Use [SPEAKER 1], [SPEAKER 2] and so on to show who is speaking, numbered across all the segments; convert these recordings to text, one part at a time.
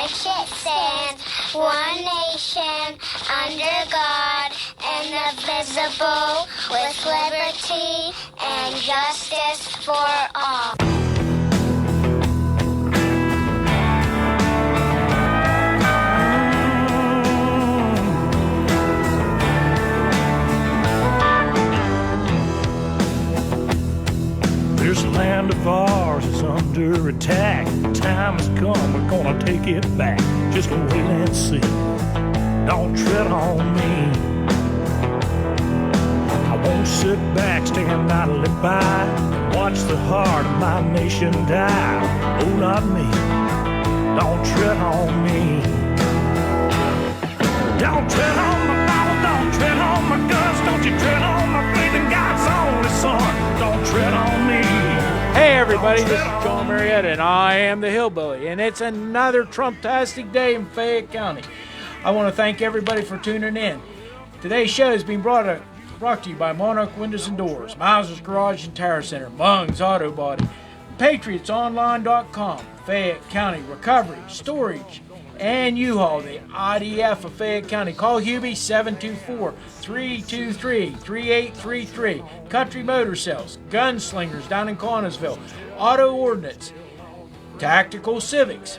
[SPEAKER 1] which it stands, one nation, under God, indivisible, with liberty and justice for all.
[SPEAKER 2] This land of ours is under attack. The time has come, we're gonna take it back. Just wait and see. Don't tread on me. I won't sit back, stand idly by. Watch the heart of my nation die. Oh, not me. Don't tread on me. Don't tread on my Bible, don't tread on my guns. Don't you tread on my faith in God's only Son. Don't tread on me.
[SPEAKER 3] Hey everybody, this is John Marietta, and I am the Hillbilly, and it's another Trump-tastic day in Fayette County. I want to thank everybody for tuning in. Today's show is being brought to you by Monarch Windows and Doors, Miles' Garage and Tire Center, Mung's Auto Body, PatriotsOnline.com, Fayette County Recovery, Storage, and U-Haul, the IDF of Fayette County. Call Hubie 724-323-3833. Country Motor Sales, Gunslingers down in Connellsville, Auto Ordnance, Tactical Civics,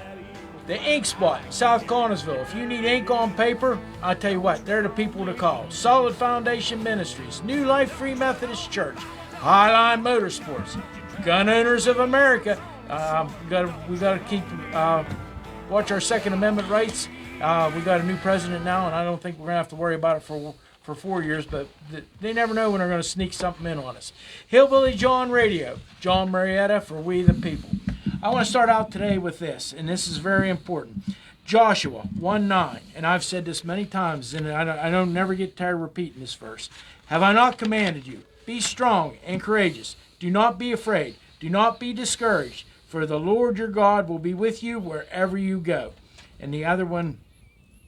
[SPEAKER 3] the Ink Spot, South Connellsville. If you need ink on paper, I tell you what, they're the people to call. Solid Foundation Ministries, New Life Free Methodist Church, Highline Motorsports, Gun Owners of America. We got to keep watch our Second Amendment rights. We got a new president now, and I don't think we're going to have to worry about it for 4 years, but they never know when they're going to sneak something in on us. Hillbilly Jon Radio, John Marietta for We the People. I want to start out today with this, and this is very important. Joshua 1:9, and I've said this many times, and I don't never get tired of repeating this verse. Have I not commanded you? Be strong and courageous. Do not be afraid. Do not be discouraged. For the Lord your God will be with you wherever you go. And the other one,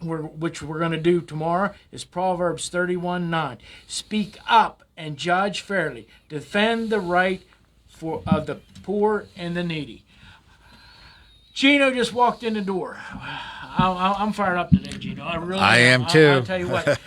[SPEAKER 3] which we're going to do tomorrow, is Proverbs 31:9. Speak up and judge fairly. Defend the right of the poor and the needy. Gino just walked in the door. I'm fired up today, Gino. I
[SPEAKER 4] am too.
[SPEAKER 3] I'll tell you what.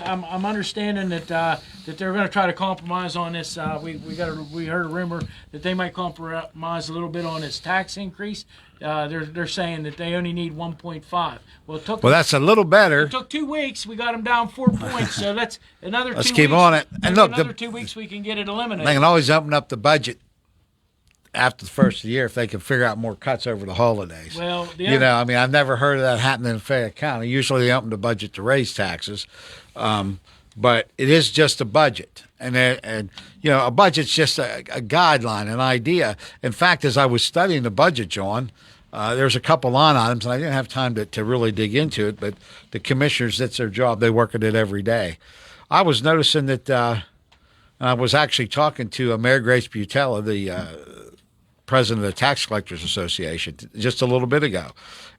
[SPEAKER 3] I'm understanding that they're going to try to compromise on this. We heard a rumor that they might compromise a little bit on this tax increase. They're saying that they only need 1.5. Well,
[SPEAKER 4] that's a little better.
[SPEAKER 3] It took 2 weeks. We got them down 4 points. So let's keep
[SPEAKER 4] weeks, on it.
[SPEAKER 3] And look, another 2 weeks we can get it eliminated.
[SPEAKER 4] They can always open up the budget after the first of the year if they can figure out more cuts over the holidays.
[SPEAKER 3] Well,
[SPEAKER 4] I've never heard of that happening in Fayette County. Usually they open the budget to raise taxes, but it is just a budget. And a budget's just a guideline, an idea. In fact, as I was studying the budget, John, there's a couple line items, and I didn't have time to really dig into it, but the commissioners, that's their job. They work at it every day. I was noticing that I was actually talking to Mary Grace Butella, the president of the Tax Collectors Association, just a little bit ago.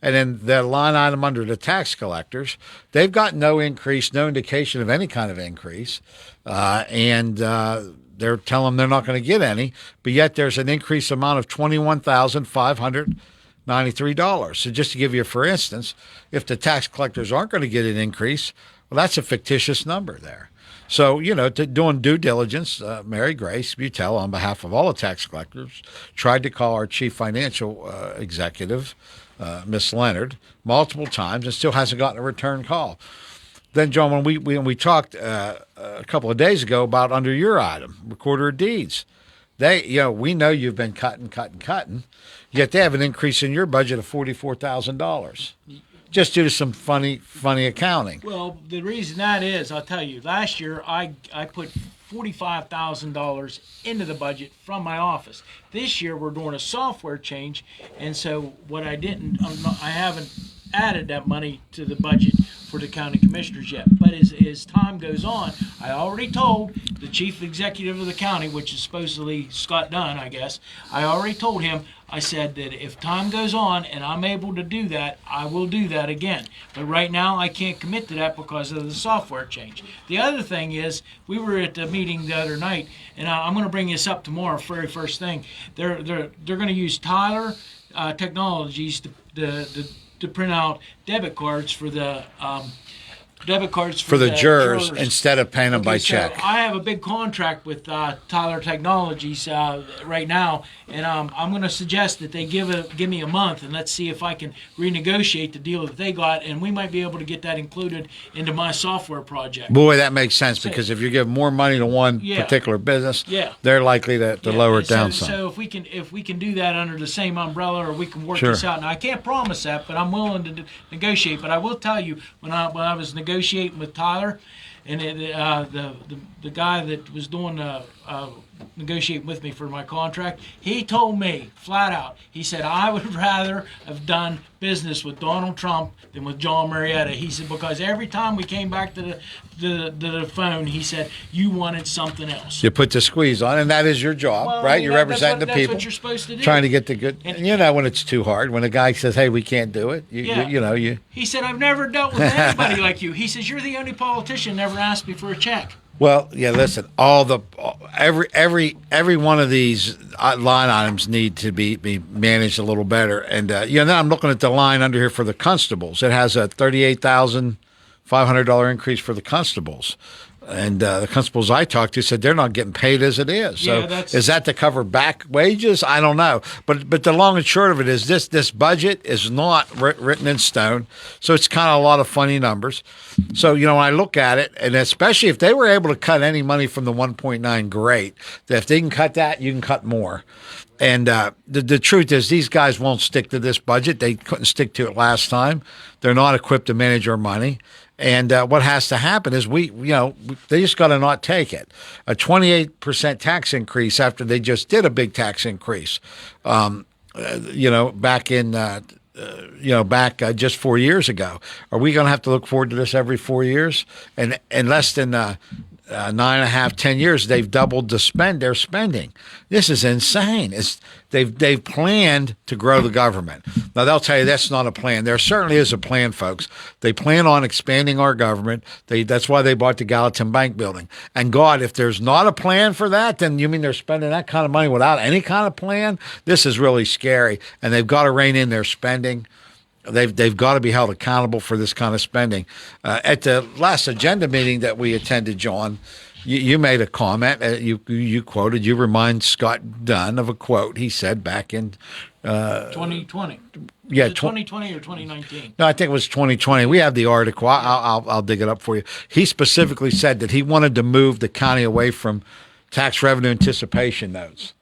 [SPEAKER 4] And then the line item under the tax collectors, they've got no increase, no indication of any kind of increase. And they're telling them they're not going to get any, but yet there's an increased amount of $21,593. So just to give you, for instance, if the tax collectors aren't going to get an increase, well, that's a fictitious number there. So, doing due diligence, Mary Grace Butella, on behalf of all the tax collectors, tried to call our chief financial executive, Miss Leonard, multiple times and still hasn't gotten a return call. Then, John, when we talked a couple of days ago about under your item, recorder of deeds, we know you've been cutting, yet they have an increase in your budget of $44,000. Just due to some funny accounting.
[SPEAKER 3] Well, the reason that is, I'll tell you, last year I put $45,000 into the budget from my office. This year we're doing a software change, and so what I haven't added that money to the budget for the county commissioners yet. But as time goes on, I already told the chief executive of the county, which is supposedly Scott Dunn, I guess, I already told him, I said that if time goes on and I'm able to do that, I will do that again. But right now I can't commit to that because of the software change. The other thing is, we were at the meeting the other night, and I'm going to bring this up tomorrow, very first thing. They're going to use Tyler Technologies to to print out debit cards for the
[SPEAKER 4] jurors instead of paying them by check.
[SPEAKER 3] I have a big contract with Tyler Technologies right now, and I'm going to suggest that they give me a month, and let's see if I can renegotiate the deal that they got, and we might be able to get that included into my software project.
[SPEAKER 4] Boy, that makes sense, because if you give more money to one particular business, they're likely to lower it down some.
[SPEAKER 3] So if we can do that under the same umbrella, or we can work this out. Now, I can't promise that, but I'm willing to negotiate. But I will tell you, when I was negotiating with Tyler, and the guy that was doing negotiating with me for my contract, he told me flat out, he said, I would rather have done business with Donald Trump than with John Marietta. He said, because every time we came back to the phone, he said, you wanted something else.
[SPEAKER 4] You put the squeeze on, and that is your job, right? You're representing the people.
[SPEAKER 3] That's what you're supposed to do.
[SPEAKER 4] Trying to get the good. And you know when it's too hard, when a guy says, hey, we can't do it, you.
[SPEAKER 3] He said, I've never dealt with anybody like you. He says, you're the only politician that never asked me for a check.
[SPEAKER 4] Well, yeah. Listen, every one of these line items need to be managed a little better. And then I'm looking at the line under here for the constables. It has a $38,500 increase for the constables. And the constables I talked to said they're not getting paid as it is. So is that to cover back wages? I don't know. But the long and short of it is this budget is not written in stone. So it's kind of a lot of funny numbers. So, when I look at it, and especially if they were able to cut any money from the 1.9, great. If they can cut that, you can cut more. And the truth is, these guys won't stick to this budget. They couldn't stick to it last time. They're not equipped to manage our money. And what has to happen is they just got to not take it. A 28% tax increase after they just did a big tax increase, back just 4 years ago. Are we going to have to look forward to this every 4 years? And in less than 9.5, 10 years, they've doubled their spending. This is insane. They've planned to grow the government. Now, they'll tell you that's not a plan. There certainly is a plan, folks. They plan on expanding our government. That's why they bought the Gallatin Bank building. And God, if there's not a plan for that, then you mean they're spending that kind of money without any kind of plan? This is really scary. And they've got to rein in their spending. They've got to be held accountable for this kind of spending. At the last agenda meeting that we attended, John, you made a comment. You quoted. You remind Scott Dunn of a quote he said back in
[SPEAKER 3] 2020.
[SPEAKER 4] Yeah,
[SPEAKER 3] 2020 or 2019.
[SPEAKER 4] No, I think it was 2020. We have the article. I'll dig it up for you. He specifically said that he wanted to move the county away from tax revenue anticipation notes.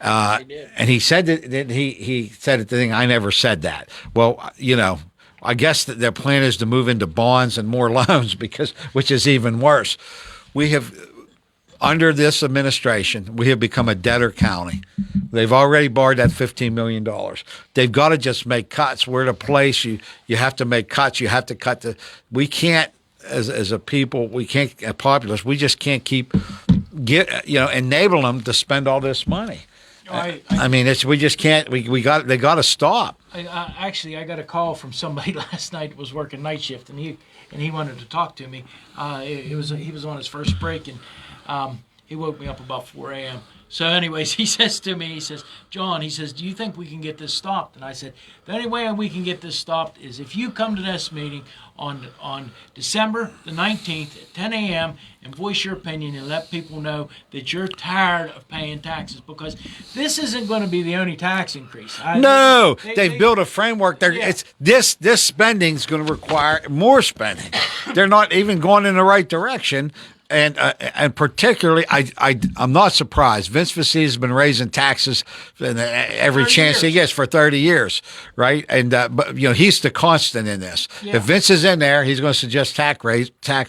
[SPEAKER 4] And he said that he said at the thing, I never said that. Well, I guess that their plan is to move into bonds and more loans, which is even worse. We have, under this administration, we have become a debtor county. They've already borrowed that $15 million. They've got to just make cuts. We're at a place you have to make cuts. You have to cut we can't, as a people, we can't, a populace, we just can't keep enable them to spend all this money. We just can't. They got to stop.
[SPEAKER 3] I got a call from somebody last night that was working night shift, and he wanted to talk to me. He was on his first break, and he woke me up about 4 a.m. So anyways, he says to me, John, do you think we can get this stopped? And I said, the only way we can get this stopped is if you come to this meeting on December the 19th at 10 a.m. and voice your opinion and let people know that you're tired of paying taxes, because this isn't going to be the only tax increase.
[SPEAKER 4] They've built a framework. It's this spending is going to require more spending. They're not even going in the right direction. And particularly, I'm not surprised. Vince Facile has been raising taxes every chance he gets for 30 years, right? And but he's the constant in this. Yeah. If Vince is in there, he's going to suggest tax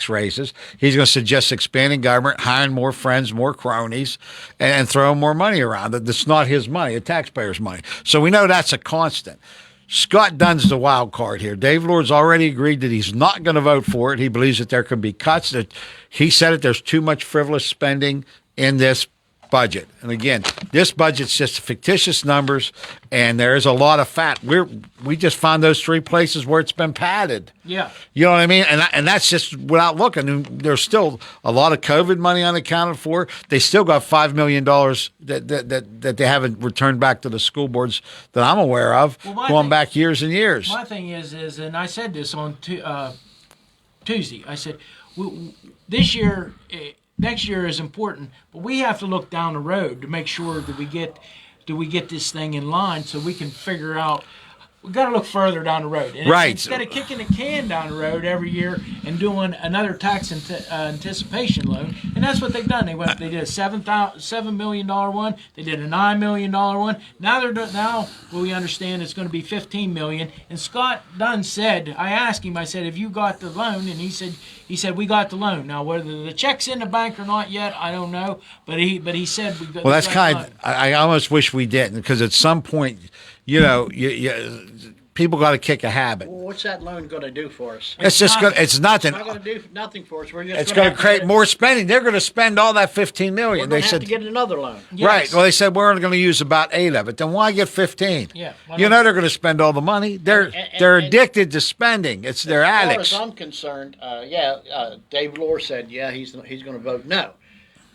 [SPEAKER 4] raises. He's going to suggest expanding government, hiring more friends, more cronies, and throwing more money around. That's not his money; the taxpayers' money. So we know that's a constant. Scott Dunn's the wild card here. Dave Lord's already agreed that he's not going to vote for it. He believes that there can be cuts. He said that there's too much frivolous spending in this budget. And again, this budget's just fictitious numbers, and there's a lot of fat. We just found those 3 places where it's been padded.
[SPEAKER 3] Yeah.
[SPEAKER 4] You know what I mean? And that's just without looking. There's still a lot of COVID money unaccounted for. They still got $5 million that they haven't returned back to the school boards that I'm aware of, going back years and years.
[SPEAKER 3] My thing is, and I said this on Tuesday, I said, this year, next year is important, but we have to look down the road to make sure that we get this thing in line so we can figure out. We've got to look further down the road. And
[SPEAKER 4] right.
[SPEAKER 3] Instead of kicking a can down the road every year and doing another tax anticipation loan, and that's what they've done. They did a $7 million one. They did a $9 million one. Now we understand it's going to be $15 million. And Scott Dunn said, I asked him, I said, have you got the loan? And he said we got the loan. Now whether the check's in the bank or not yet, I don't know. But he said we got.
[SPEAKER 4] Well, that's kind of. I almost wish we didn't, because at some point, people got to kick a habit.
[SPEAKER 5] Well, what's that loan going to do for us?
[SPEAKER 4] It's nothing.
[SPEAKER 5] It's not going to do nothing for us.
[SPEAKER 4] It's going to create more spending. They're going to spend all that $15 million.
[SPEAKER 5] They said to get another loan.
[SPEAKER 3] Yes.
[SPEAKER 4] Right. Well, they said we're only going to use about 8 of it. Then why get 15?
[SPEAKER 3] Yeah.
[SPEAKER 4] They're going to spend all the money. They're addicted to spending. It's their addicts.
[SPEAKER 5] As far as I'm concerned, Dave Lohr said, he's going to vote no,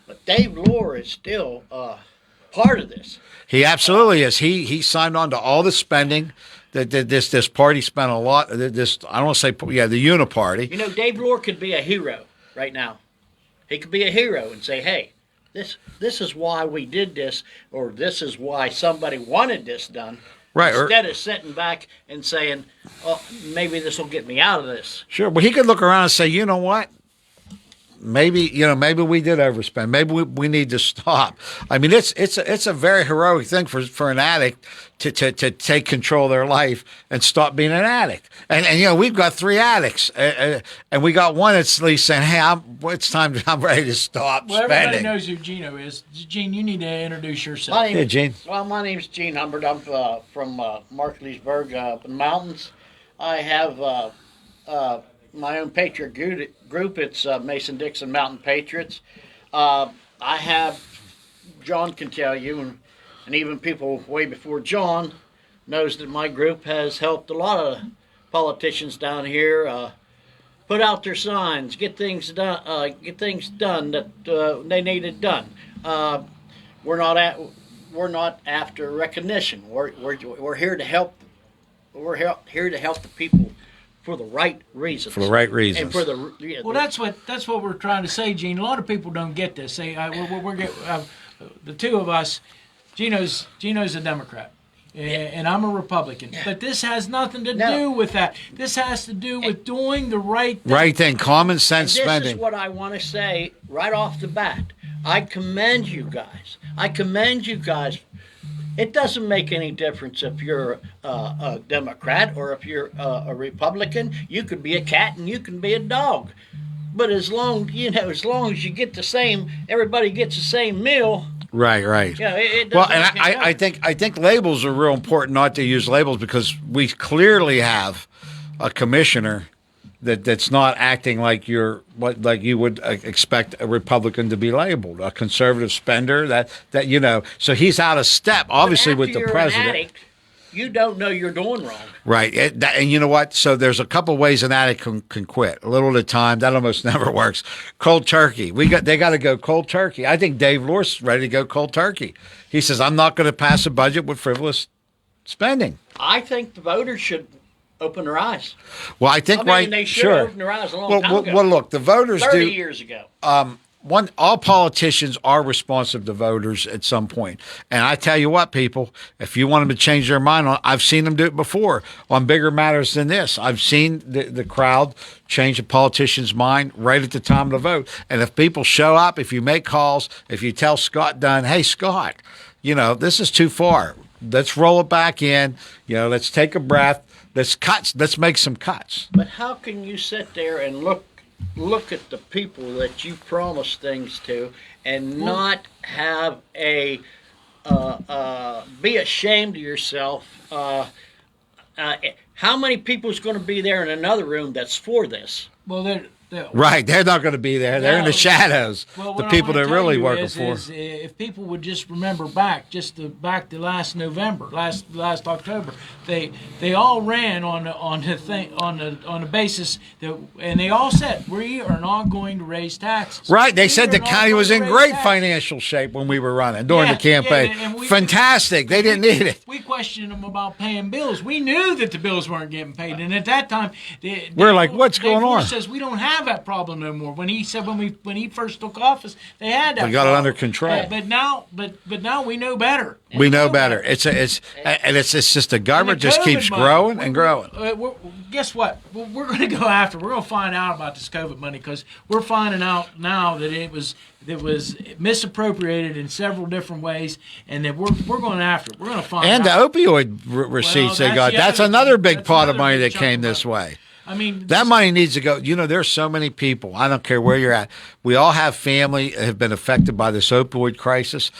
[SPEAKER 5] but Dave Lohr is still part of this.
[SPEAKER 4] He absolutely is. He signed on to all the spending. This party spent a lot. I don't want to say the Uniparty.
[SPEAKER 5] Dave Lohr could be a hero right now. He could be a hero and say, "Hey, this is why we did this, or this is why somebody wanted this done."
[SPEAKER 4] Right.
[SPEAKER 5] Instead of sitting back and saying, "Oh, maybe this will get me out of this."
[SPEAKER 4] Sure. Well, he could look around and say, "You know what? Maybe we did overspend. Maybe we need to stop." I mean, it's a very heroic thing for an addict to take control of their life and stop being an addict. And we've got 3 addicts, and we got one that's at least saying, "Hey, I'm ready to stop spending."
[SPEAKER 3] Everybody knows who Gino is. Gene, you need to introduce yourself.
[SPEAKER 4] Gene.
[SPEAKER 5] Well, my name's Gene Humbert. I'm from Markleysburg, up in the mountains. I have my own patriot group. It's Mason-Dixon Mountain Patriots. I have, John can tell you, and even people way before John knows that my group has helped a lot of politicians down here put out their signs, get things done that they needed done. We're not after recognition. We're here to help. We're here to help the people for the right reasons.
[SPEAKER 4] For the right reasons.
[SPEAKER 5] And for the
[SPEAKER 3] Well, that's what we're trying to say, Gene. A lot of people don't get this. The 2 of us. Gino's a Democrat, and I'm a Republican. But this has nothing to do with that. This has to do with doing the right thing.
[SPEAKER 4] Right thing, common sense spending.
[SPEAKER 5] This is what I want to say right off the bat. I commend you guys. It doesn't make any difference if you're a Democrat or if you're a Republican. You could be a cat and you can be a dog. But as long as you get the same, everybody gets the same meal.
[SPEAKER 4] Right.
[SPEAKER 5] Yeah, it
[SPEAKER 4] well,
[SPEAKER 5] doesn't
[SPEAKER 4] and I think labels are real important. Not to use labels, because we clearly have a commissioner that's not acting like you would expect a Republican to be labeled, a conservative spender. So he's out of step, obviously, with the president.
[SPEAKER 5] An addict, you don't know you're doing wrong.
[SPEAKER 4] Right, and you know what? So there's a couple ways an addict can quit. A little at a time. That almost never works. Cold turkey. They got to go cold turkey. I think Dave Lohr's ready to go cold turkey. He says, "I'm not going to pass a budget with frivolous spending."
[SPEAKER 5] I think the voters should open their eyes.
[SPEAKER 4] Well, I think
[SPEAKER 5] they should have opened their eyes a long time ago.
[SPEAKER 4] Well, look, the voters
[SPEAKER 5] 30 years ago.
[SPEAKER 4] All politicians are responsive to voters at some point. And I tell you what, people, if you want them to change their mind, I've seen them do it before on bigger matters than this. I've seen the crowd change a politician's mind right at the time of the vote. And if people show up, if you make calls, if you tell Scott Dunn, "Hey, Scott, this is too far. Let's roll it back in. Let's take a breath. Let's make some cuts."
[SPEAKER 5] But how can you sit there and look at the people that you promise things to and not have be ashamed of yourself? How many people's going to be there in another room that's for this?
[SPEAKER 3] Well,
[SPEAKER 4] Right, they're not going to be there. They're in the shadows.
[SPEAKER 3] Well,
[SPEAKER 4] the
[SPEAKER 3] what
[SPEAKER 4] people
[SPEAKER 3] I wanna
[SPEAKER 4] they're really
[SPEAKER 3] tell you
[SPEAKER 4] working
[SPEAKER 3] is,
[SPEAKER 4] for.
[SPEAKER 3] is if people would just remember back to last November, last October, they all ran on the basis that, and they all said we are not going to raise taxes.
[SPEAKER 4] Right, they
[SPEAKER 3] We
[SPEAKER 4] said
[SPEAKER 3] are
[SPEAKER 4] the
[SPEAKER 3] not
[SPEAKER 4] county
[SPEAKER 3] going
[SPEAKER 4] was
[SPEAKER 3] to
[SPEAKER 4] in
[SPEAKER 3] raise
[SPEAKER 4] great
[SPEAKER 3] taxes.
[SPEAKER 4] financial shape when we were running during
[SPEAKER 3] Yeah,
[SPEAKER 4] the campaign.
[SPEAKER 3] yeah, and
[SPEAKER 4] Fantastic. They didn't need it.
[SPEAKER 3] We questioned them about paying bills. We knew that the bills weren't getting paid, and at that time,
[SPEAKER 4] We're like, what's
[SPEAKER 3] Dave
[SPEAKER 4] going
[SPEAKER 3] Moore
[SPEAKER 4] on?
[SPEAKER 3] says we don't have that problem no more. When he said when he first took office, they had that.
[SPEAKER 4] We got it
[SPEAKER 3] problem.
[SPEAKER 4] under control.
[SPEAKER 3] But now we know better.
[SPEAKER 4] We know better. It's just the government just keeps growing and growing.
[SPEAKER 3] Guess what? We're going to go after. We're going to find out about this COVID money because we're finding out now that it was misappropriated in several different ways, and that we're going after it. We're going to find
[SPEAKER 4] And the
[SPEAKER 3] out.
[SPEAKER 4] opioid receipts they
[SPEAKER 3] that's
[SPEAKER 4] got.
[SPEAKER 3] the
[SPEAKER 4] That's
[SPEAKER 3] other
[SPEAKER 4] another
[SPEAKER 3] thing.
[SPEAKER 4] big
[SPEAKER 3] That's
[SPEAKER 4] pot of
[SPEAKER 3] another
[SPEAKER 4] money
[SPEAKER 3] big
[SPEAKER 4] that
[SPEAKER 3] chunk
[SPEAKER 4] came
[SPEAKER 3] of
[SPEAKER 4] this
[SPEAKER 3] money.
[SPEAKER 4] way.
[SPEAKER 3] I mean,
[SPEAKER 4] That money needs to go. You know, there's so many people. I don't care where you're at. We all have family that have been affected by this opioid crisis.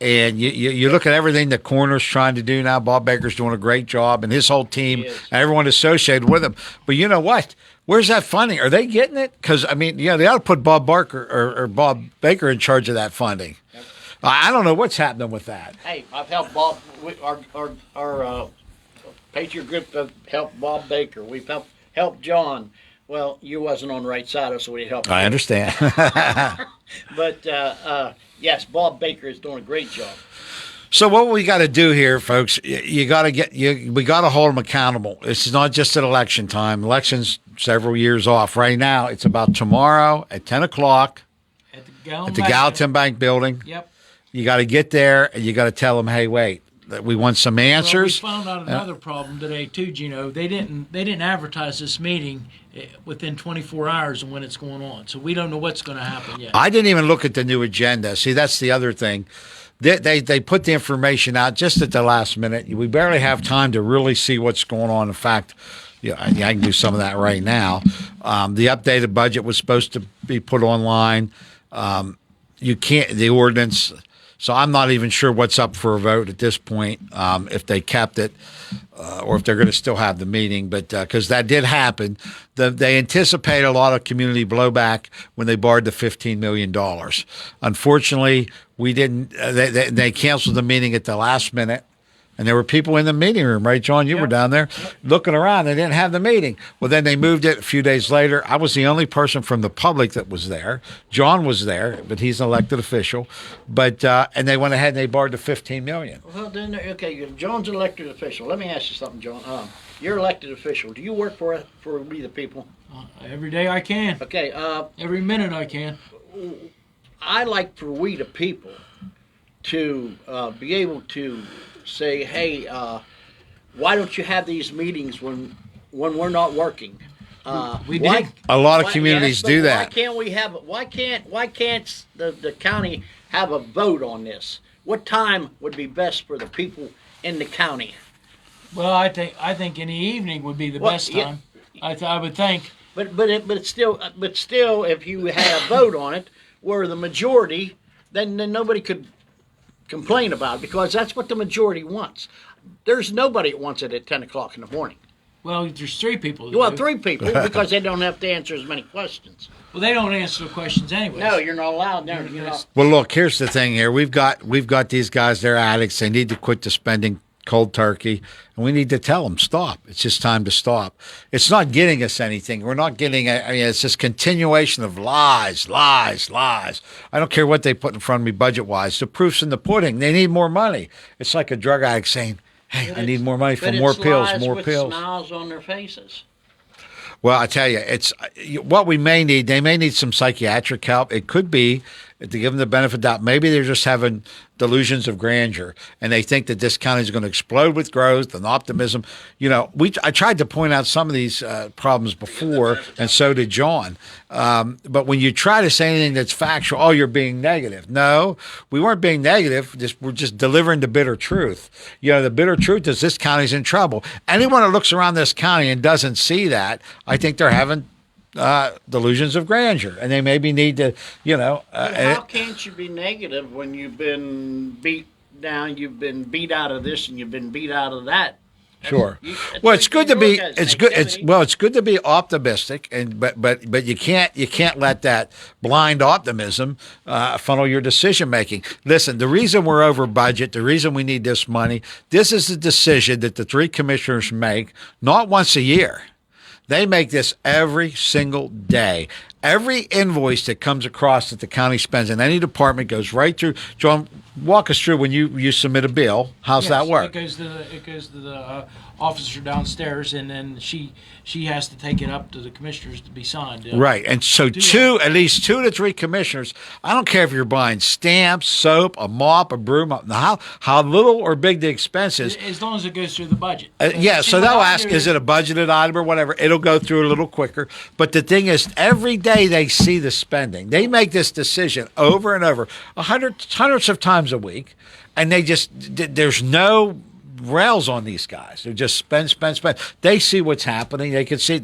[SPEAKER 4] And you look at everything the coroner's trying to do now. Bob Baker's doing a great job, and his whole team, and everyone associated with him. But you know what? Where's that funding? Are they getting it? Because, I mean, they ought to put Bob Barker or Bob Baker in charge of that funding. Yep. I don't know what's happening with that.
[SPEAKER 5] Hey, I've helped Bob. Our Patriot group have helped Bob Baker. We've helped John. Well, you wasn't on the right side of us, so we helped.
[SPEAKER 4] I understand.
[SPEAKER 5] But yes, Bob Baker is doing a great job.
[SPEAKER 4] So what we got to do here, folks, we got to hold them accountable. It's not just at election time. Election's several years off. Right now, it's about tomorrow at 10 o'clock
[SPEAKER 3] at the
[SPEAKER 4] Gallatin Bank building.
[SPEAKER 3] Yep.
[SPEAKER 4] You got to get there, and you got to tell them, hey, wait, we want some answers.
[SPEAKER 3] Well, we found out another problem today too, Gino. They didn't advertise this meeting within 24 hours of when it's going on, so we don't know what's going to happen yet.
[SPEAKER 4] I didn't even look at the new agenda. See, that's the other thing. They put the information out just at the last minute. We barely have time to really see what's going on. In fact, I can do some of that right now. The updated budget was supposed to be put online. You can't, the ordinance. So I'm not even sure what's up for a vote at this point, if they kept it or if they're going to still have the meeting. But because that did happen, they anticipate a lot of community blowback when they borrowed the $15 million. Unfortunately, we didn't. They canceled the meeting at the last minute. And there were people in the meeting room, right, John? You were down there looking around. They didn't have the meeting. Well, then they moved it a few days later. I was the only person from the public that was there. John was there, but he's an elected official. But and they went ahead and they borrowed the $15 million.
[SPEAKER 5] Well, then, okay, John's an elected official. Let me ask you something, John. You're an elected official. Do you work for we the people?
[SPEAKER 3] Every day I can.
[SPEAKER 5] Okay.
[SPEAKER 3] Every minute I can.
[SPEAKER 5] I like for we the people to be able to say, hey, why don't you have these meetings when we're not working?
[SPEAKER 3] We did.
[SPEAKER 4] A lot of communities do that.
[SPEAKER 5] Why can't we have? Why can't the county have a vote on this? What time would be best for the people in the county?
[SPEAKER 3] Well, I think in the evening would be the best time. I would think.
[SPEAKER 5] But still, if you had a vote on it, where the majority, then nobody could complain about it because that's what the majority wants. There's nobody that wants it at 10 o'clock in the morning.
[SPEAKER 3] Well, there's three people.
[SPEAKER 5] Well, three people because they don't have to answer as many questions.
[SPEAKER 3] Well, they don't answer the questions anyway.
[SPEAKER 5] No, you're not allowed. No, you're not.
[SPEAKER 4] Well, look, here's the thing here. We've got these guys, they're addicts. They need to quit the spending cold turkey, and we need to tell them, stop. It's just time to stop. It's not getting us anything. We're not getting, it's just continuation of lies. I don't care what they put in front of me budget-wise. The proof's in the pudding. They need more money. It's like a drug addict saying, hey, I need more money for more pills, more pills.
[SPEAKER 5] Smiles on their faces.
[SPEAKER 4] Well, I tell you, it's what we may need. They may need some psychiatric help. It could be, to give them the benefit of the doubt, maybe they're just having delusions of grandeur, and they think that this county is going to explode with growth and optimism. I tried to point out some of these problems before, and so did John. But when you try to say anything that's factual, oh, you're being negative. No, we weren't being negative. We're just delivering the bitter truth. The bitter truth is this county's in trouble. Anyone that looks around this county and doesn't see that, I think they're having delusions of grandeur, and they maybe need to,
[SPEAKER 5] how can't you be negative when you've been beat down, you've been beat out of this, and you've been beat out of that
[SPEAKER 4] Sure.
[SPEAKER 5] That's
[SPEAKER 4] Well,
[SPEAKER 5] what
[SPEAKER 4] it's good
[SPEAKER 5] you
[SPEAKER 4] to be.
[SPEAKER 5] look at,
[SPEAKER 4] It's good.
[SPEAKER 5] negativity.
[SPEAKER 4] It's good to be optimistic, and but you can't let that blind optimism funnel your decision making. Listen, the reason we're over budget, the reason we need this money, this is a decision that the three commissioners make not once a year. They make this every single day. Every invoice that comes across that the county spends in any department goes right through. John, walk us through when you submit a bill. How's that work?
[SPEAKER 3] It goes to the officer downstairs, and then she has to take it up to the commissioners to be signed.
[SPEAKER 4] Right. And so at least 2 to 3 commissioners, I don't care if you're buying stamps, soap, a mop, a broom, how little or big the expense is.
[SPEAKER 3] As long as it goes through the budget.
[SPEAKER 4] Yeah,
[SPEAKER 3] See,
[SPEAKER 4] so
[SPEAKER 3] what
[SPEAKER 4] they'll
[SPEAKER 3] I
[SPEAKER 4] ask,
[SPEAKER 3] do
[SPEAKER 4] is it a budgeted item or whatever? It'll go through a little quicker. But the thing is, every day they see the spending. They make this decision over and over, hundreds of times a week, and there's no rails on these guys. They just spend. They see what's happening. They can see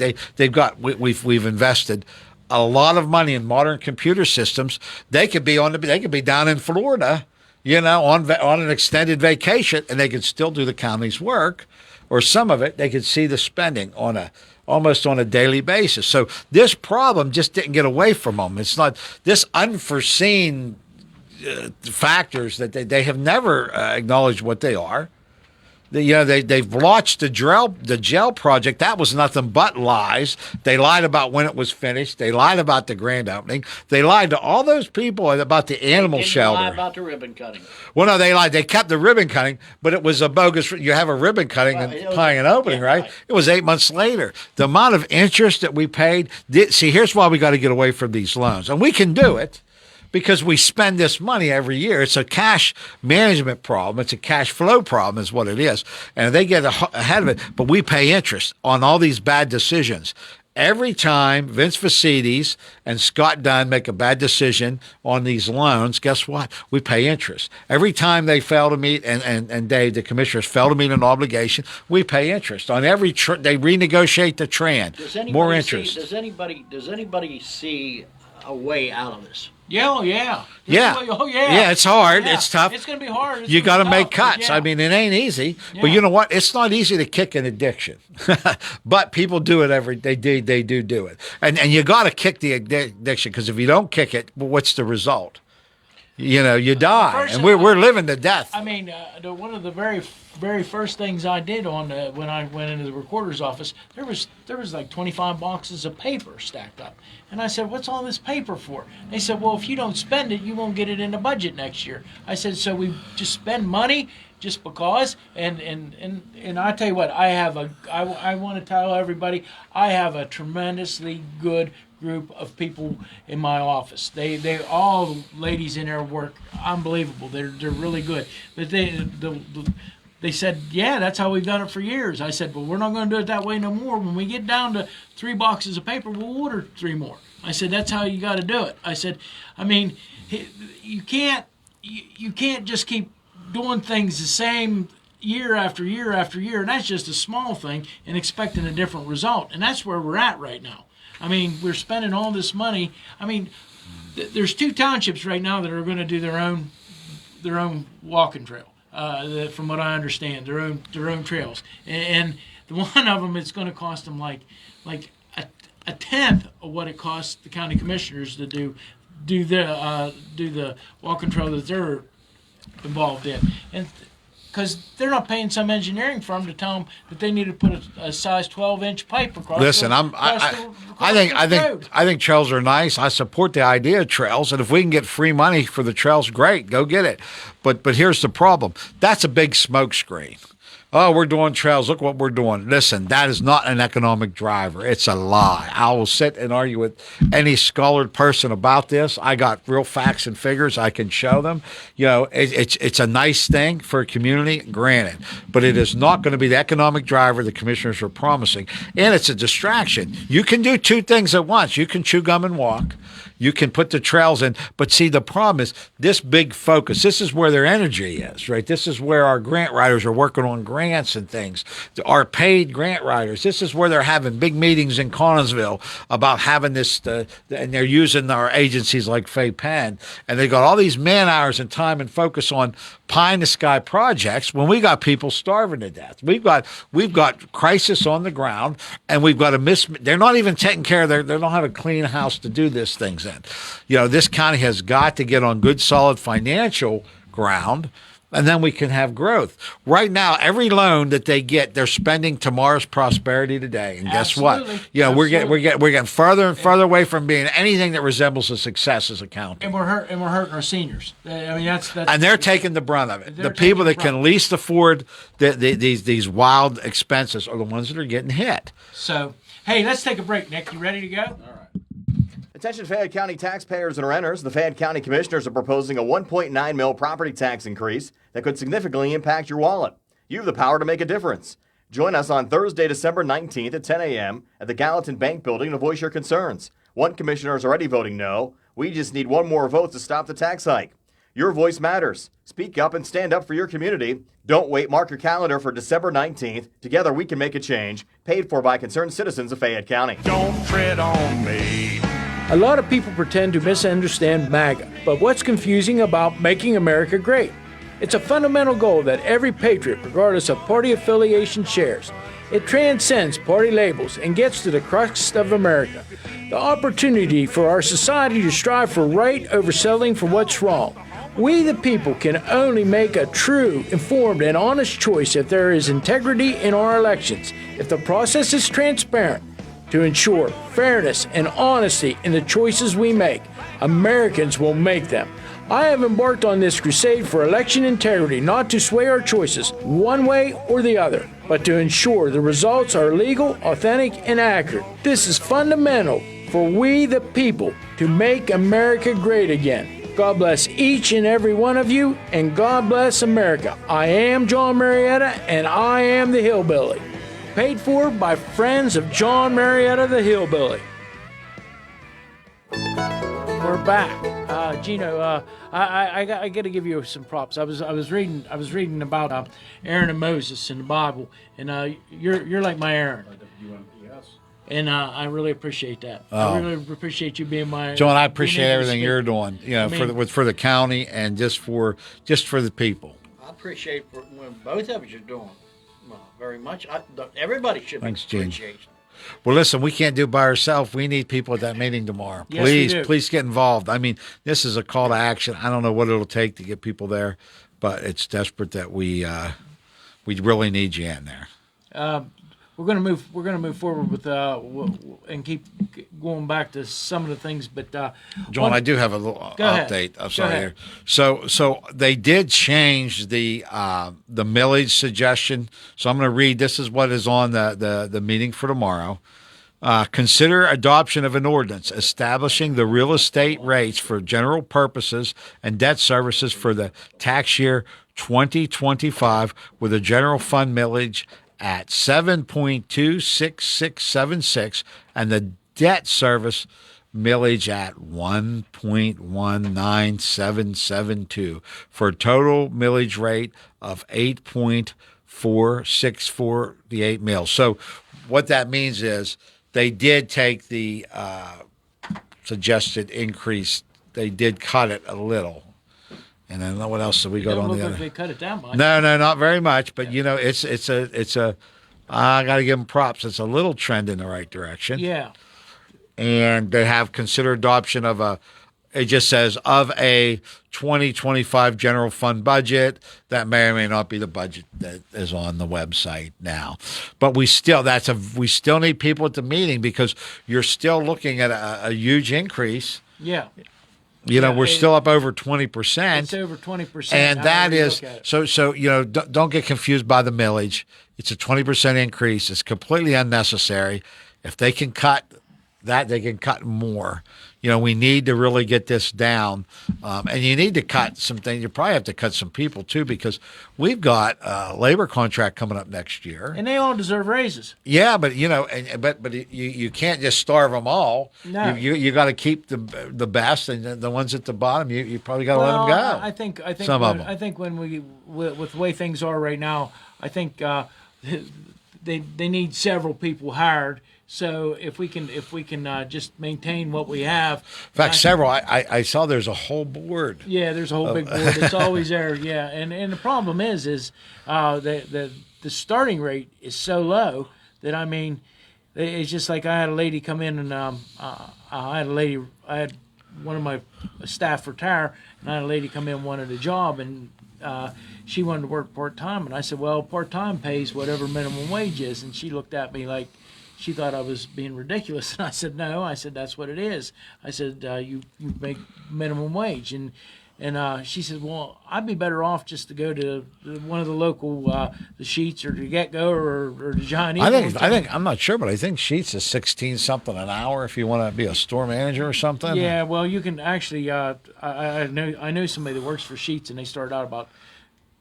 [SPEAKER 4] we've invested a lot of money in modern computer systems. They could be down in Florida, on an extended vacation, and they could still do the county's work, or some of it. They could see the spending almost on a daily basis. So this problem just didn't get away from them. It's not this unforeseen factors that they have never acknowledged what they are. They've launched the jail project. That was nothing but lies. They lied about when it was finished. They lied about the grand opening. They lied to all those people about the animal
[SPEAKER 5] They didn't
[SPEAKER 4] shelter.
[SPEAKER 5] lie about the ribbon cutting.
[SPEAKER 4] Well, no, they lied. They kept the ribbon cutting, but it was a bogus. You have a ribbon cutting
[SPEAKER 5] Well,
[SPEAKER 4] and
[SPEAKER 5] it was-
[SPEAKER 4] playing an opening,
[SPEAKER 5] yeah,
[SPEAKER 4] right?
[SPEAKER 5] right.
[SPEAKER 4] It was 8 months later. The amount of interest that we paid. See, here's why we got to get away from these loans, and we can do it because we spend this money every year. It's a cash management problem. It's a cash flow problem is what it is. And they get ahead of it, but we pay interest on all these bad decisions. Every time Vince Vacides and Scott Dunn make a bad decision on these loans, guess what? We pay interest. Every time they fail to meet, and Dave, the commissioners, fail to meet an obligation, we pay interest. On every they renegotiate the TRAN. More interest.
[SPEAKER 5] Does anybody see a way out of this?
[SPEAKER 3] Yeah. Yeah.
[SPEAKER 4] Yeah, it's hard.
[SPEAKER 3] Yeah.
[SPEAKER 4] It's tough.
[SPEAKER 3] It's going to be hard.
[SPEAKER 4] You got to make cuts.
[SPEAKER 3] Yeah.
[SPEAKER 4] I mean, it ain't easy.
[SPEAKER 3] Yeah.
[SPEAKER 4] But you know what? It's not easy to kick an addiction. But people do it They do it. And you got to kick the addiction, because if you don't kick it, well, what's the result? You die.
[SPEAKER 3] First,
[SPEAKER 4] And we're living to death.
[SPEAKER 3] I mean, one of the very first things I did when I went into the recorder's office, there was like 25 boxes of paper stacked up, and I said, "What's all this paper for?" They said, "Well, if you don't spend it, you won't get it in the budget next year." I said, "So we just spend money just because?" And I tell you what, I want to tell everybody, I have a tremendously good group of people in my office. They all ladies in there work unbelievable. They're really good. But they said, "Yeah, that's how we've done it for years." I said, "Well, we're not going to do it that way no more. When we get down to 3 boxes of paper, we'll order 3 more." I said, "That's how you got to do it." I said, "I mean, you can't just keep doing things the same year after year after year, and that's just a small thing, and expecting a different result." And that's where we're at right now. I mean, we're spending all this money. I mean, there's 2 townships right now that are going to do their own walking trail. From what I understand, their own trails, and one of them, it's going to cost them like a tenth of what it costs the county commissioners to do the walking trail that they're involved in, and because they're not paying some engineering firm to tell them that they need to put a size 12-inch pipe across.
[SPEAKER 4] Listen, I think trails are nice. I support the idea of trails, and if we can get free money for the trails, great, go get it. But here's the problem: that's a big smoke screen. Oh, we're doing trails. Look what we're doing. Listen, that is not an economic driver. It's a lie. I will sit and argue with any scholared person about this. I got real facts and figures. I can show them. It's a nice thing for a community, granted, but it is not going to be the economic driver the commissioners are promising. And it's a distraction. You can do 2 things at once. You can chew gum and walk. You can put the trails in, but see, the problem is this big focus. This is where their energy is, right? This is where our grant writers are working on grants and things. Our paid grant writers. This is where they're having big meetings in Connellsville about having this, and they're using our agencies like Fayette, and they got all these man hours and time and focus on pie in the sky projects when we got people starving to death. We've got crisis on the ground, and we've got they're not even taking care of they don't have a clean house to do this things in. This county has got to get on good solid financial ground, and then we can have growth. Right now, every loan that they get, they're spending tomorrow's prosperity today. And guess what? We're getting further and further away from being anything that resembles a success as a county.
[SPEAKER 3] And we're hurting our seniors. I mean, that's
[SPEAKER 4] and they're taking the brunt of it. The people that can least afford these wild expenses are the ones that are getting hit.
[SPEAKER 3] So, hey, let's take a break, Nick. You ready to go? All right.
[SPEAKER 6] Attention Fayette County taxpayers and renters. The Fayette County Commissioners are proposing a 1.9 mil property tax increase that could significantly impact your wallet. You have the power to make a difference. Join us on Thursday, December 19th at 10 a.m. at the Gallatin Bank Building to voice your concerns. One commissioner is already voting no. We just need one more vote to stop the tax hike. Your voice matters. Speak up and stand up for your community. Don't wait. Mark your calendar for December 19th. Together we can make a change. Paid for by concerned citizens of Fayette County.
[SPEAKER 2] Don't tread on me.
[SPEAKER 3] A lot of people pretend to misunderstand MAGA, but what's confusing about making America great? It's a fundamental goal that every patriot, regardless of party affiliation, shares. It transcends party labels and gets to the crux of America. The opportunity for our society to strive for right over settling for what's wrong. We the people can only make a true, informed, and honest choice if there is integrity in our elections, if the process is transparent, to ensure fairness and honesty in the choices we make. Americans will make them. I have embarked on this crusade for election integrity, not to sway our choices one way or the other, but to ensure the results are legal, authentic, and accurate. This is fundamental for we the people to make America great again. God bless each and every one of you, and God bless America. I am John Marietta, and I am the Hillbilly. Paid for by friends of John Marietta, the Hillbilly. We're back, Gino. I got to give you some props. I was reading about Aaron and Moses in the Bible, and you're like my Aaron. Yes. And I really appreciate that. I really appreciate you being my
[SPEAKER 4] John. I appreciate everything you're doing. For the county and just for the people.
[SPEAKER 5] I appreciate what both of you are doing. Very much. Everybody should
[SPEAKER 4] Thanks,
[SPEAKER 5] be
[SPEAKER 4] Gene.
[SPEAKER 5] appreciation.
[SPEAKER 4] Well, listen, we can't do it by ourselves. We need people at that meeting tomorrow.
[SPEAKER 3] Yes, we do.
[SPEAKER 4] Please get involved. I mean, this is a call to action. I don't know what it'll take to get people there, but it's desperate that we really need you in there.
[SPEAKER 3] We're going to move forward with and keep going back to some of the things. But
[SPEAKER 4] John, I do have a little update. I'm sorry.
[SPEAKER 3] ahead.
[SPEAKER 4] So they did change the millage suggestion. So I'm going to read. This is what is on the meeting for tomorrow. Consider adoption of an ordinance establishing the real estate rates for general purposes and debt services for the tax year 2025 with a general fund millage at 7.26676 and the debt service millage at 1.19772 for a total millage rate of 8.4648 mils. So what that means is they did take the suggested increase. They did cut it a little. And then what else did we got on the other?
[SPEAKER 3] They cut it down much.
[SPEAKER 4] No, not very much. But it's a. I got to give them props. It's a little trend in the right direction.
[SPEAKER 3] Yeah.
[SPEAKER 4] And they have considered adoption of a. It just says of a 2025 general fund budget that may or may not be the budget that is on the website now. But we still need people at the meeting because you're still looking at a huge increase.
[SPEAKER 3] Yeah.
[SPEAKER 4] We're still up over 20%.
[SPEAKER 3] It's over 20%.
[SPEAKER 4] And that is, so don't get confused by the millage. It's a 20% increase. It's completely unnecessary. If they can cut that, they can cut more. We need to really get this down. And you need to cut some things. You probably have to cut some people, too, because we've got a labor contract coming up next year.
[SPEAKER 3] And they all deserve raises.
[SPEAKER 4] Yeah, but, but you can't just starve them all.
[SPEAKER 3] No.
[SPEAKER 4] You got to keep the best, and the ones at the bottom, you probably got to let them go.
[SPEAKER 3] I think
[SPEAKER 4] some of them.
[SPEAKER 3] I think when with the way things are right now, I think they need several people hired. So if we can just maintain what we have.
[SPEAKER 4] In fact, several. I saw there's a whole board.
[SPEAKER 3] Yeah, there's a whole big board. It's always there. Yeah, and the problem is the starting rate is so low that it's just like I had a lady come in and I had one of my staff retire, and I had a lady come in wanted a job, and she wanted to work part-time, and I said, well, part-time pays whatever minimum wage is, and she looked at me like she thought I was being ridiculous, and I said, no. I said, that's what it is. I said, you make minimum wage, and she said, well, I'd be better off just to go to one of the local the Sheets or to Get Go or to John Eagle.
[SPEAKER 4] I think I'm not sure, but I think Sheets is 16 something an hour if you want to be a store manager or something.
[SPEAKER 3] Yeah, well, you can actually. I know somebody that works for Sheets, and they started out about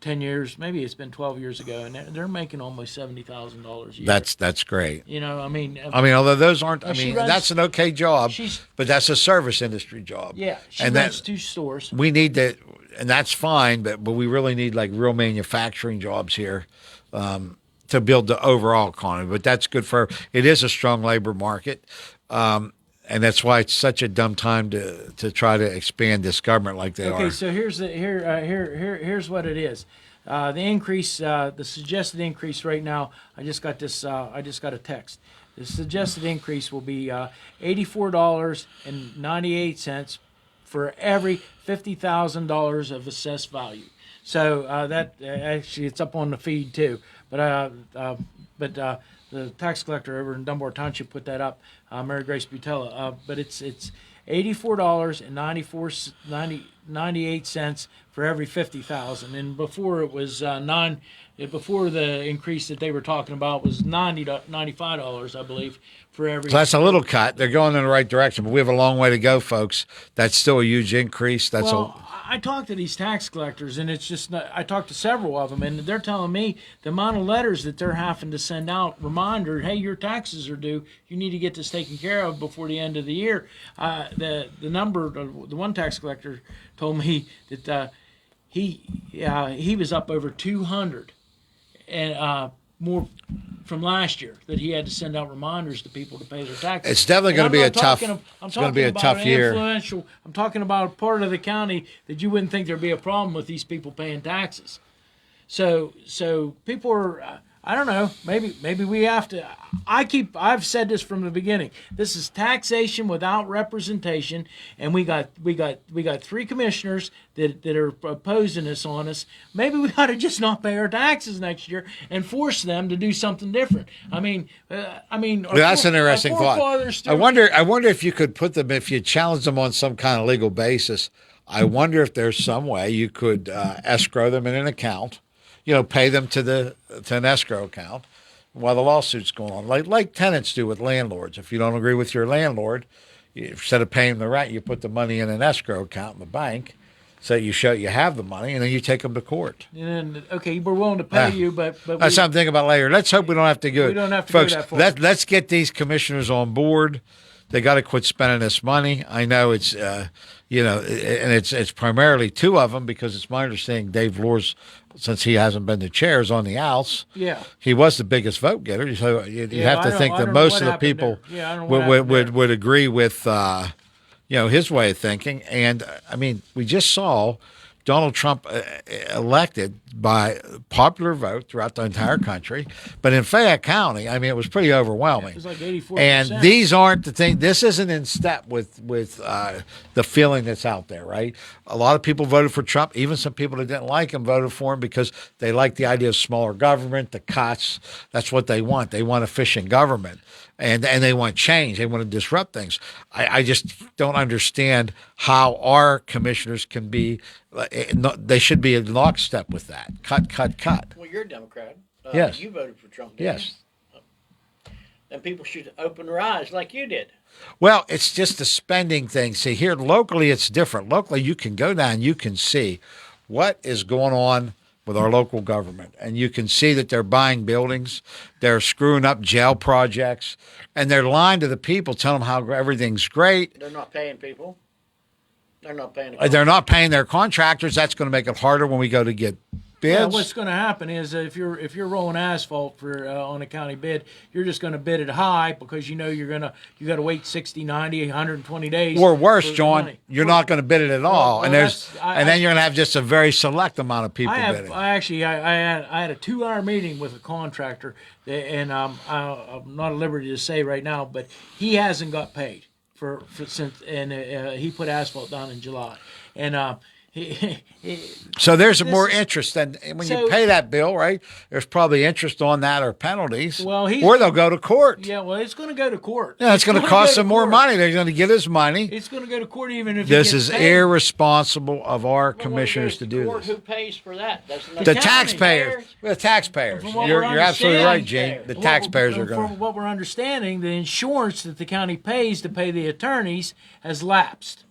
[SPEAKER 3] 10 years, maybe it's been 12 years ago, and they're making almost $70,000 a year.
[SPEAKER 4] That's great.
[SPEAKER 3] Although
[SPEAKER 4] those aren't, that's an okay job, but that's a service industry job.
[SPEAKER 3] Yeah, she runs 2 stores.
[SPEAKER 4] We need to, and that's fine, but we really need like real manufacturing jobs here to build the overall economy. But that's good it is a strong labor market. And that's why it's such a dumb time to try to expand this government like they are.
[SPEAKER 3] Okay, so here's what it is. The increase, the suggested increase right now. I just got this. I just got a text. The suggested increase will be $84.98 for every $50,000 of assessed value. So that actually it's up on the feed too. But the tax collector over in Dunbar Township put that up, Mary Grace Butella. But it's $84.98 for every 50,000, and before it was before the increase that they were talking about was $95, I believe, for every.
[SPEAKER 4] So that's a little cut. They're going in the right direction, but we have a long way to go, folks. That's still a huge increase.
[SPEAKER 3] I talked to these tax collectors, and it's just not, I talked to several of them, and they're telling me the amount of letters that they're having to send out, reminder, hey, your taxes are due. You need to get this taken care of before the end of the year. The one tax collector told me that he was up over 200 and more from last year that he had to send out reminders to people to pay their taxes.
[SPEAKER 4] It's definitely going to be a tough.
[SPEAKER 3] It's going to be a tough year. I'm talking about a part of the county that you wouldn't think there'd be a problem with these people paying taxes. So people are. I don't know. Maybe we have to. I've said this from the beginning. This is taxation without representation, and we got 3 commissioners that are opposing this on us. Maybe we ought to just not pay our taxes next year and force them to do something different.
[SPEAKER 4] That's an interesting thought. I wonder if you could put them, if you challenge them on some kind of legal basis. I wonder if there's some way you could escrow them in an account. Pay them to an escrow account while the lawsuit's going on, like tenants do with landlords. If you don't agree with your landlord, instead of paying the rent, you put the money in an escrow account in the bank, so you show you have the money, and then you take them to court.
[SPEAKER 3] And okay, we're willing to pay you, but
[SPEAKER 4] that's something to think about later. Let's hope we don't have to go.
[SPEAKER 3] We don't have to
[SPEAKER 4] folks,
[SPEAKER 3] go that far.
[SPEAKER 4] Let's get these commissioners on board. They got to quit spending this money. I know it's and it's primarily 2 of them, because it's my understanding Dave Lohr's, since he hasn't been the chair, is on the outs.
[SPEAKER 3] Yeah,
[SPEAKER 4] he was the biggest vote getter. So you'd have to think that most of the people would agree with his way of thinking. And we just saw Donald Trump elected by popular vote throughout the entire country. But in Fayette County, it was pretty overwhelming.
[SPEAKER 3] It was like 84%.
[SPEAKER 4] And these aren't the thing. This isn't in step with the feeling that's out there, right? A lot of people voted for Trump. Even some people that didn't like him voted for him because they like the idea of smaller government, the cuts. That's what they want. They want efficient government. And they want change. They want to disrupt things. I just don't understand how our commissioners can be. They should be in lockstep with that. Cut.
[SPEAKER 5] Well, you're a Democrat.
[SPEAKER 4] Yes.
[SPEAKER 5] You voted for Trump, didn't
[SPEAKER 4] yes.
[SPEAKER 5] you? then people should open their eyes like you did.
[SPEAKER 4] Well, it's just a spending thing. See, here locally, it's different. Locally, you can go down, you can see what is going on with our local government, and you can see that they're buying buildings, they're screwing up jail projects, and they're lying to the people, telling them how everything's great.
[SPEAKER 5] They're not paying people. They're not paying.
[SPEAKER 4] They're not paying their contractors. That's going to make it harder when we go to get bids.
[SPEAKER 3] Yeah, what's going to happen is if you're rolling asphalt for on a county bid, you're just going to bid it high because you got to wait 60, 90, 120 days.
[SPEAKER 4] Or worse, John, you're not going to bid it at all,
[SPEAKER 3] well,
[SPEAKER 4] and then you're going to have just a very select amount of people bidding.
[SPEAKER 3] I had a 2-hour meeting with a contractor, and I'm not at liberty to say right now, but he hasn't got paid for since, and he put asphalt down in July, and.
[SPEAKER 4] So there's more interest than when you pay that bill, right? There's probably interest on that or penalties.
[SPEAKER 3] Well,
[SPEAKER 4] or they'll go to court.
[SPEAKER 3] Yeah, well, it's going to go to court.
[SPEAKER 4] Yeah, it's going to cost them more money. They're going to get us money.
[SPEAKER 3] It's going to go to court even if
[SPEAKER 4] this is irresponsible of our commissioners to do this.
[SPEAKER 5] Who pays for that?
[SPEAKER 4] The taxpayers. The taxpayers. You're absolutely right, Gene. The taxpayers are going.
[SPEAKER 3] From what we're understanding, the insurance that the county pays to pay the attorneys has lapsed.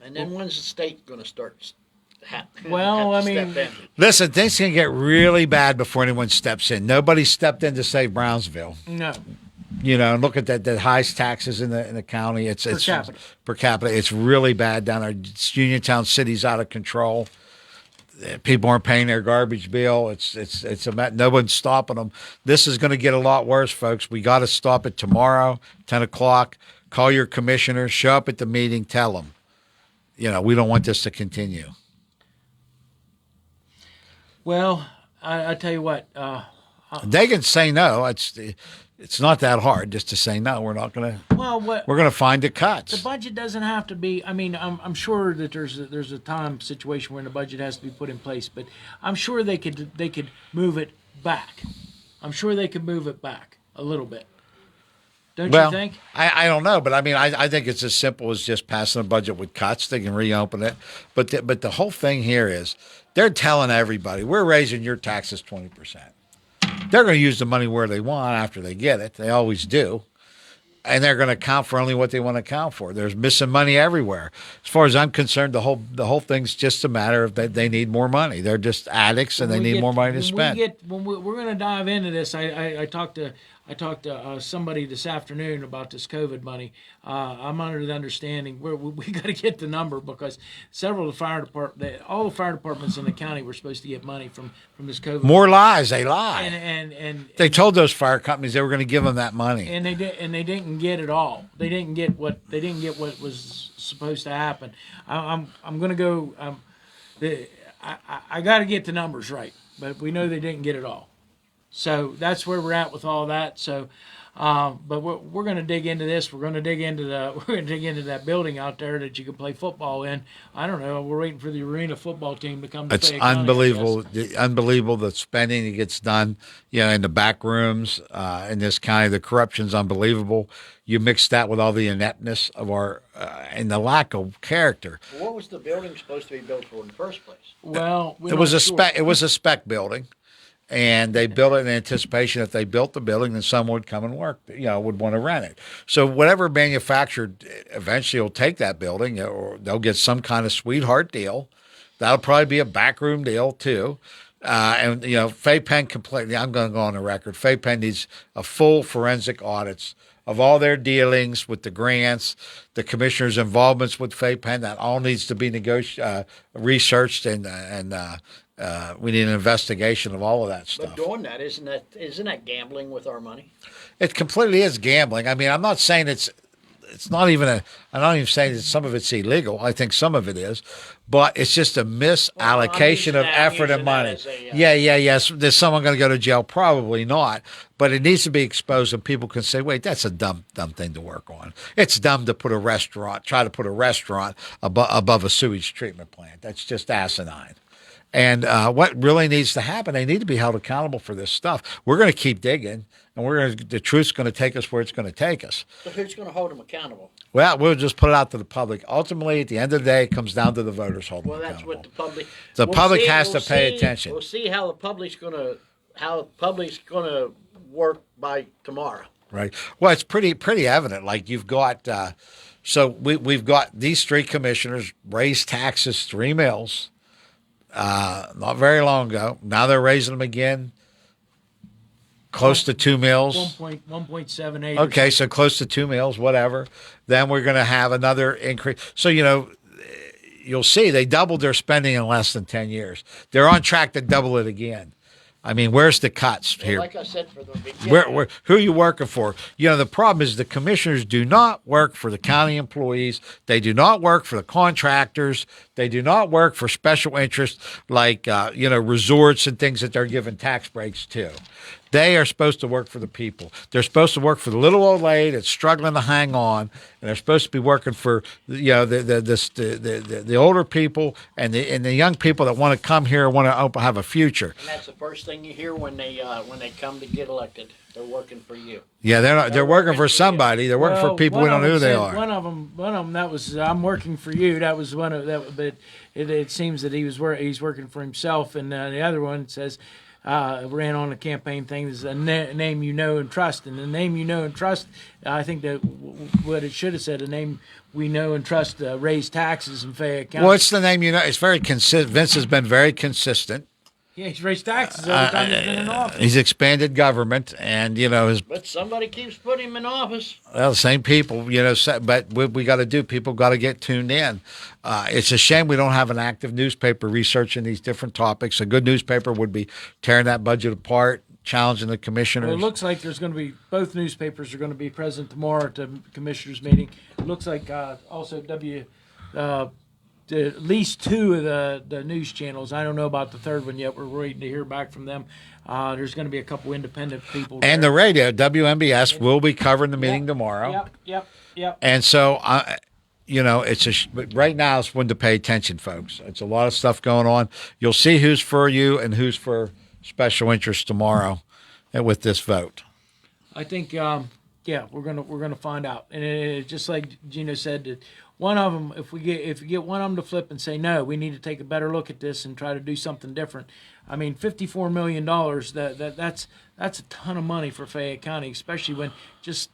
[SPEAKER 5] And then when's the state going to start?
[SPEAKER 3] Well, I mean,
[SPEAKER 4] listen, things can get really bad before anyone steps in. Nobody stepped in to save Brownsville.
[SPEAKER 3] No.
[SPEAKER 4] You know, look at the highest taxes in the county. It's per capita. It's really bad down there. Uniontown City's out of control. People aren't paying their garbage bill. It's no one's stopping them. This is going to get a lot worse, folks. We got to stop it tomorrow, 10 o'clock. Call your commissioner. Show up at the meeting. Tell them, we don't want this to continue.
[SPEAKER 3] Well, I tell you what.
[SPEAKER 4] They can say no. It's not that hard just to say no. We're not going to.
[SPEAKER 3] Well,
[SPEAKER 4] we're going to find the cuts.
[SPEAKER 3] The budget doesn't have to be. I mean, I'm sure that there's a time situation where the budget has to be put in place, but I'm sure they could move it back. I'm sure they could move it back a little bit. Don't you think?
[SPEAKER 4] I don't know, but I mean, I think it's as simple as just passing a budget with cuts. They can reopen it, but the whole thing here is they're telling everybody we're raising your taxes 20%. They're going to use the money where they want after they get it. They always do, and they're going to account for only what they want to account for. There's missing money everywhere. As far as I'm concerned, the whole thing's just a matter of they need more money. They're just addicts, and they need more money to spend.
[SPEAKER 3] We're going to dive into this. I talked to somebody this afternoon about this COVID money. I'm under the understanding we got to get the number because all the fire departments in the county were supposed to get money from this COVID.
[SPEAKER 4] More lies. They lie.
[SPEAKER 3] And
[SPEAKER 4] they told those fire companies they were going to give them that money.
[SPEAKER 3] And they didn't get it all. They didn't get what was supposed to happen. I'm going to go. I got to get the numbers right, but we know they didn't get it all. So that's where we're at with all that. So, but we're going to dig into this. We're going to dig into that building out there that you can play football in. I don't know. We're waiting for the arena football team to come to
[SPEAKER 4] It's
[SPEAKER 3] Fayette
[SPEAKER 4] unbelievable.
[SPEAKER 3] County,
[SPEAKER 4] Unbelievable the spending that gets done. In the back rooms in this county, the corruption's unbelievable. You mix that with all the ineptness of our and the lack of character.
[SPEAKER 5] Well, what was the building supposed to be built for in the first place?
[SPEAKER 3] Well,
[SPEAKER 4] it was a spec building. And they built it in anticipation if they built the building, then someone would come and work, would want to rent it. So whatever manufacturer eventually will take that building, or they'll get some kind of sweetheart deal. That'll probably be a backroom deal too. And Fayette Penn completely. I'm going to go on the record. Fayette Penn needs a full forensic audits of all their dealings with the grants, the commissioner's involvements with Fayette Penn. That all needs to be researched and we need an investigation of all of that stuff.
[SPEAKER 5] But doing that isn't that gambling with our money? It
[SPEAKER 4] completely is gambling. I mean, I'm not saying it's not even I'm not even saying that some of it's illegal. I think some of it is, but it's just a misallocation of effort and money. Yes. Is someone going to go to jail? Probably not. But it needs to be exposed, and people can say, "Wait, that's a dumb thing to work on. It's dumb to try to put a restaurant above a sewage treatment plant. That's just asinine." And what really needs to happen, they need to be held accountable for this stuff. We're going to keep digging, and the truth's going to take us where it's going to take us.
[SPEAKER 5] But who's going to hold them accountable?
[SPEAKER 4] Well, we'll just put it out to the public. Ultimately, at the end of the day, it comes down to the voters holding them accountable.
[SPEAKER 5] Well, that's what the public.
[SPEAKER 4] The public has to pay attention.
[SPEAKER 5] We'll see how the public's going to work by tomorrow.
[SPEAKER 4] Right. Well, it's pretty evident. Like you've got, so we've got these three commissioners raised taxes 3 mills, not very long ago. Now they're raising them again, close to 2 mills.
[SPEAKER 3] 1.78.
[SPEAKER 4] Okay, so close to 2 mills, whatever. Then we're going to have another increase. So you'll see they doubled their spending in less than 10 years. They're on track to double it again. I mean, where's the cuts here?
[SPEAKER 5] Like I said, for the beginning.
[SPEAKER 4] Who are you working for? The problem is the commissioners do not work for the county employees. They do not work for the contractors. They do not work for special interests like, resorts and things that they're giving tax breaks to. They are supposed to work for the people. They're supposed to work for the little old lady that's struggling to hang on, and they're supposed to be working for the older people and the young people that want to come here and want to have a future.
[SPEAKER 5] And that's the first thing you hear when they come to get elected. They're working for you.
[SPEAKER 4] Yeah, they're working for somebody. They're working for people. We don't know who they are.
[SPEAKER 3] One of them. That was I'm working for you. That was one of that. But it seems that he's working for himself, and the other one says. Ran on a campaign thing. There's a name you know and trust, and the name you know and trust. I think that what it should have said, a name we know and trust, raise taxes in Fayette County.
[SPEAKER 4] Well, it's the name you know. It's very consistent. Vince has been very consistent.
[SPEAKER 3] Yeah, he's raised taxes every time he's been in office.
[SPEAKER 4] He's expanded government, and
[SPEAKER 5] But somebody keeps putting him in office.
[SPEAKER 4] Well, the same people, but we got to do. People got to get tuned in. It's a shame we don't have an active newspaper researching these different topics. A good newspaper would be tearing that budget apart, challenging the commissioners.
[SPEAKER 3] Well, it looks like there's going to be both newspapers are going to be present tomorrow at the commissioners meeting. It looks like also at least 2 of the news channels. I don't know about the third one yet. We're waiting to hear back from them. There's going to be a couple independent people.
[SPEAKER 4] And the radio, WMBS, will be covering the meeting tomorrow.
[SPEAKER 3] Yep.
[SPEAKER 4] And so, but right now it's when to pay attention, folks. It's a lot of stuff going on. You'll see who's for you and who's for special interest tomorrow with this vote.
[SPEAKER 3] I think, we're gonna find out. And just like Gino said, that one of them, if you get one of them to flip and say no, we need to take a better look at this and try to do something different. I mean, $54 million. That's a ton of money for Fayette County, especially when just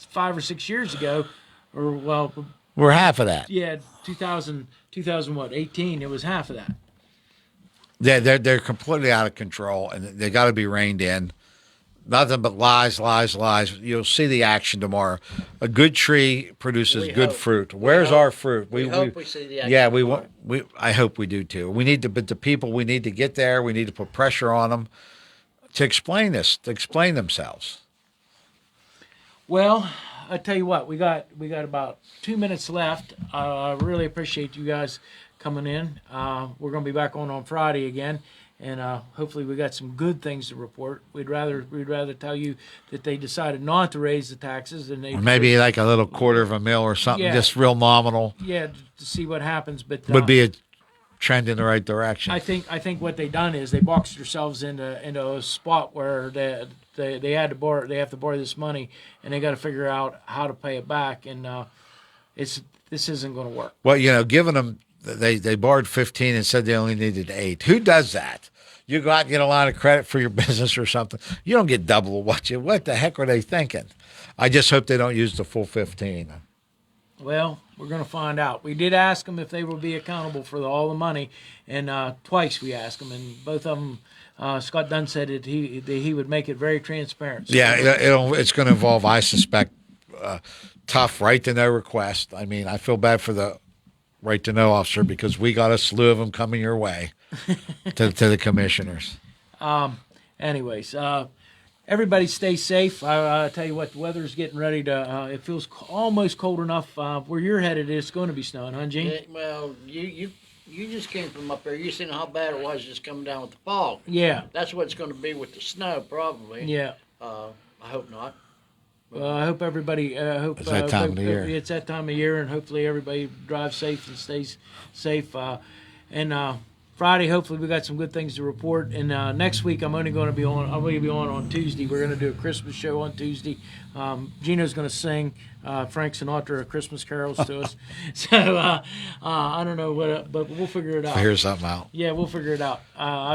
[SPEAKER 3] 5 or 6 years ago,
[SPEAKER 4] we're half of that.
[SPEAKER 3] Yeah, 18. It was half of that.
[SPEAKER 4] They're completely out of control, and they got to be reined in. Nothing but lies. You'll see the action tomorrow. A good tree produces good fruit. Where's our fruit?
[SPEAKER 5] We hope we see the action.
[SPEAKER 4] Yeah, I hope we do too. But the people, we need to get there. We need to put pressure on them to explain themselves.
[SPEAKER 3] Well, I tell you what, we got about 2 minutes left. I really appreciate you guys coming in. We're going to be back on Friday again. And hopefully we got some good things to report. We'd rather tell you that they decided not to raise the taxes than they
[SPEAKER 4] maybe like a little quarter of a mil or something, just real nominal.
[SPEAKER 3] Yeah, to see what happens. But
[SPEAKER 4] would be a trend in the right direction.
[SPEAKER 3] I think what they done is they boxed themselves into a spot where they have to borrow this money, and they got to figure out how to pay it back. And this isn't going to work.
[SPEAKER 4] Well, giving them. They borrowed 15 and said they only needed 8. Who does that? You go out and get a line of credit for your business or something. You don't get double what the heck are they thinking? I just hope they don't use the full 15.
[SPEAKER 3] Well, we're going to find out. We did ask them if they will be accountable for all the money, and twice we asked them, and both of them, Scott Dunn said that he would make it very transparent. So
[SPEAKER 4] it's going to involve, I suspect, tough right to know request. I mean, I feel bad for the right to know officer because we got a slew of them coming your way to the commissioners.
[SPEAKER 3] Anyways, everybody stay safe. I tell you what, the weather's getting ready to. It feels almost cold enough. Where you're headed, it's going to be snowing, huh, Gene?
[SPEAKER 5] Yeah, well, you just came from up there. You seen how bad it was just coming down with the fog.
[SPEAKER 3] Yeah,
[SPEAKER 5] that's what it's going to be with the snow, probably.
[SPEAKER 3] Yeah.
[SPEAKER 5] I hope not.
[SPEAKER 3] Well, I hope everybody.
[SPEAKER 4] It's that time of the year.
[SPEAKER 3] It's that time of year, and hopefully everybody drives safe and stays safe. And Friday, hopefully we got some good things to report. And next week, I'm going to be on Tuesday. We're going to do a Christmas show on Tuesday. Gino's going to sing Frank Sinatra Christmas carols to us. So I don't know what, but we'll figure it out.
[SPEAKER 4] Figure something out.
[SPEAKER 3] Yeah, we'll figure it out.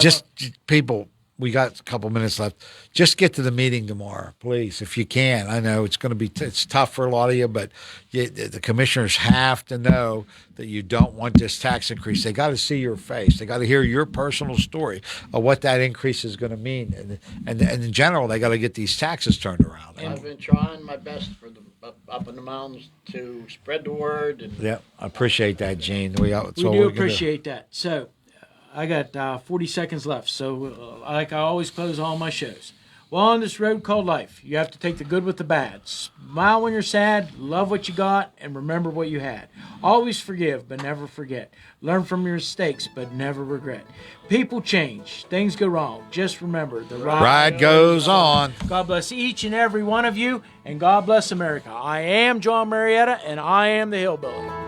[SPEAKER 4] Just people. we got a couple minutes left. Just get to the meeting tomorrow, please, if you can. I know it's going to be it's tough for a lot of you, but the commissioners have to know that you don't want this tax increase. They got to see your face. They got to hear your personal story of what that increase is going to mean, and in general, they got to get these taxes turned around.
[SPEAKER 5] I've been trying my best for the up in the mountains to spread the word. And
[SPEAKER 4] Yeah, I appreciate that, Gene. We
[SPEAKER 3] do appreciate that. So, I got 40 seconds left. So, like I always close all my shows. Well, on this road called life, you have to take the good with the bad. Smile when you're sad, love what you got, and remember what you had. Always forgive, but never forget. Learn from your mistakes, but never regret. People change. Things go wrong. Just remember, the
[SPEAKER 4] ride goes on.
[SPEAKER 3] God bless each and every one of you, and God bless America. I am John Marietta, and I am the Hillbilly.